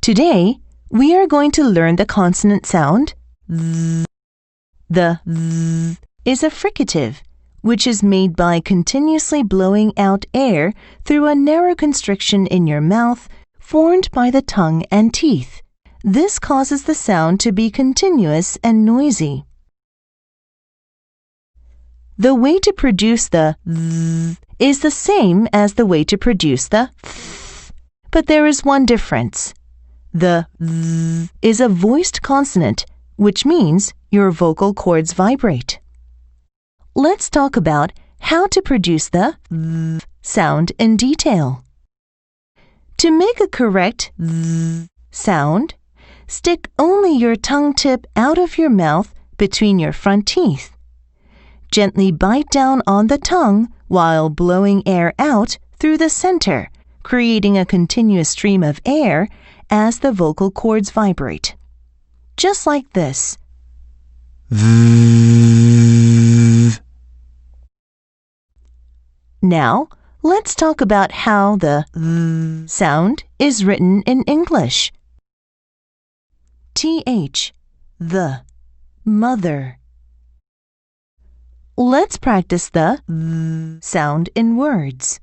Today, we are going to learn the consonant sound th. The th is a fricative, which is made by continuously blowing out air through a narrow constriction in your mouth formed by the tongue and teeth. This causes the sound to be continuous and noisy. The way to produce the th is the same as the way to produce the th, but there is one difference. The th is a voiced consonant, which means your vocal cords vibrate. Let's talk about how to produce the th sound in detail. To make a correct th sound, stick only your tongue tip out of your mouth between your front teeth. Gently bite down on the tongue while blowing air out through the center, creating a continuous stream of air as the vocal cords vibrate. Just like this. Now, let's talk about how the th sound is written in English. TH, the, mother. Let's practice the th sound in words.